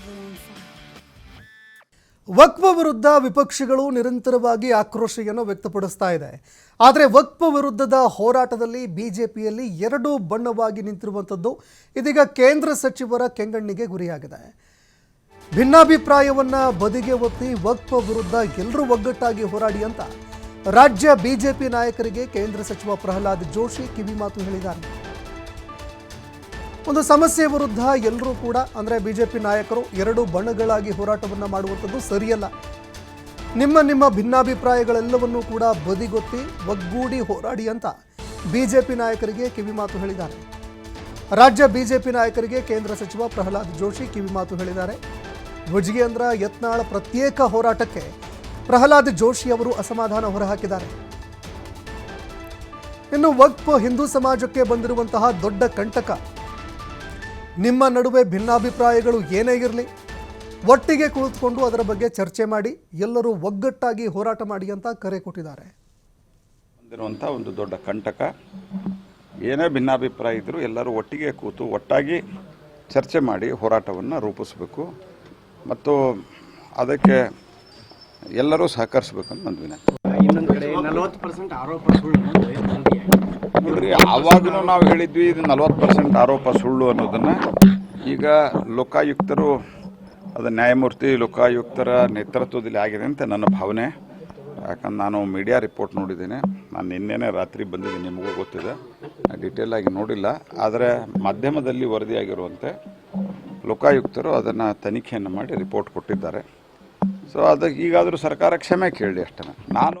everyone's fine. ವಕ್ಫ್ ವಿರುದ್ಧ ವಿಪಕ್ಷಗಳು ನಿರಂತರವಾಗಿ ಆಕ್ರೋಶವನ್ನು ವ್ಯಕ್ತಪಡಿಸ್ತಾ ಇದೆ. ಆದರೆ ವಕ್ಫ್ ವಿರುದ್ಧದ ಹೋರಾಟದಲ್ಲಿ ಬಿಜೆಪಿಯಲ್ಲಿ ಎರಡು ಬಣ್ಣವಾಗಿ ನಿಂತಿರುವಂಥದ್ದು ಇದೀಗ ಕೇಂದ್ರ ಸಚಿವರ ಕೆಂಗಣ್ಣಿಗೆ ಗುರಿಯಾಗಿದೆ. ಭಿನ್ನಾಭಿಪ್ರಾಯವನ್ನ ಬದಿಗೆ ಒತ್ತಿ ವಕ್ಫ್ ವಿರುದ್ಧ ಎಲ್ಲರೂ ಒಗ್ಗಟ್ಟಾಗಿ ಹೋರಾಡಿ ಅಂತ ರಾಜ್ಯ ಬಿಜೆಪಿ ನಾಯಕರಿಗೆ ಕೇಂದ್ರ ಸಚಿವ ಪ್ರಹ್ಲಾದ್ ಜೋಶಿ ಕಿವಿಮಾತು ಹೇಳಿದ್ದಾರೆ. ಒಂದು ಸಮಸ್ಯೆ ವಿರುದ್ಧ ಎಲ್ಲರೂ ಕೂಡ ಅಂದರೆ ಬಿಜೆಪಿ ನಾಯಕರು ಎರಡು ಬಣಗಳಾಗಿ ಹೋರಾಟವನ್ನು ಮಾಡುವಂಥದ್ದು ಸರಿಯಲ್ಲ. ನಿಮ್ಮ ಭಿನ್ನಾಭಿಪ್ರಾಯಗಳೆಲ್ಲವನ್ನೂ ಕೂಡ ಬದಿಗೊತ್ತಿ ಒಗ್ಗೂಡಿ ಹೋರಾಡಿ ಅಂತ ಬಿಜೆಪಿ ನಾಯಕರಿಗೆ ಕಿವಿಮಾತು ಹೇಳಿದ್ದಾರೆ. ರಾಜ್ಯ ಬಿಜೆಪಿ ನಾಯಕರಿಗೆ ಕೇಂದ್ರ ಸಚಿವ ಪ್ರಹ್ಲಾದ್ ಜೋಶಿ ಕಿವಿಮಾತು ಹೇಳಿದ್ದಾರೆ. ಭುಜಗೇಂದ್ರ ಯತ್ನಾಳ್ ಪ್ರತ್ಯೇಕ ಹೋರಾಟಕ್ಕೆ ಪ್ರಹ್ಲಾದ್ ಜೋಶಿ ಅವರು ಅಸಮಾಧಾನ ಹೊರಹಾಕಿದ್ದಾರೆ. ಇನ್ನು ವಕ್ಫ್ ಹಿಂದೂ ಸಮಾಜಕ್ಕೆ ಬಂದಿರುವಂತಹ ದೊಡ್ಡ ಕಂಟಕ. ನಿಮ್ಮ ನಡುವೆ ಭಿನ್ನಾಭಿಪ್ರಾಯಗಳು ಏನೇ ಇರಲಿ ಒಟ್ಟಿಗೆ ಕುಳಿತುಕೊಂಡು ಅದರ ಬಗ್ಗೆ ಚರ್ಚೆ ಮಾಡಿ ಎಲ್ಲರೂ ಒಗ್ಗಟ್ಟಾಗಿ ಹೋರಾಟ ಮಾಡಿ ಅಂತ ಕರೆ ಕೊಟ್ಟಿದ್ದಾರೆ. ಬಂದಿರುವಂಥ ಒಂದು ದೊಡ್ಡ ಕಂಟಕ. ಏನೇ ಭಿನ್ನಾಭಿಪ್ರಾಯ ಇದ್ದರೂ ಎಲ್ಲರೂ ಒಟ್ಟಿಗೆ ಕೂತು ಒಟ್ಟಾಗಿ ಚರ್ಚೆ ಮಾಡಿ ಹೋರಾಟವನ್ನು ರೂಪಿಸಬೇಕು ಮತ್ತು ಅದಕ್ಕೆ ಎಲ್ಲರೂ ಸಹಕರಿಸಬೇಕು ಅಂತ ನನ್ನ ವಿನಂತಿ. ಇನ್ನೊಂದು ಕಡೆ 40% ಆರೋಪ ಸುಳ್ಳು ನೋಡ್ರಿ, ಆವಾಗಲೂ ನಾವು ಹೇಳಿದ್ವಿ ಇದು 40% ಆರೋಪ ಸುಳ್ಳು ಅನ್ನೋದನ್ನು. ಈಗ ಲೋಕಾಯುಕ್ತರು ಅದು ನ್ಯಾಯಮೂರ್ತಿ ಲೋಕಾಯುಕ್ತರ ನೇತೃತ್ವದಲ್ಲಿ ಆಗಿದೆ ಅಂತ ನನ್ನ ಭಾವನೆ. ಯಾಕಂದ್ರೆ ನಾನು ಮೀಡಿಯಾ ರಿಪೋರ್ಟ್ ನೋಡಿದ್ದೇನೆ. ನಾನು ನಿನ್ನೆನೇ ರಾತ್ರಿ ಬಂದಿದ್ದೀನಿ, ನಿಮಗೂ ಗೊತ್ತಿದೆ, ಡೀಟೇಲ್ ಆಗಿ ನೋಡಿಲ್ಲ. ಆದರೆ ಮಾಧ್ಯಮದಲ್ಲಿ ವರದಿಯಾಗಿರುವಂತೆ ಲೋಕಾಯುಕ್ತರು ಅದನ್ನು ತನಿಖೆಯನ್ನು ಮಾಡಿ ರಿಪೋರ್ಟ್ ಕೊಟ್ಟಿದ್ದಾರೆ. ಸೊ ಅದಕ್ಕೆ ಈಗಾದರೂ ಸರ್ಕಾರ ಕ್ಷಮೆ ಕೇಳಲಿ ಅಷ್ಟೇ. ನಾನು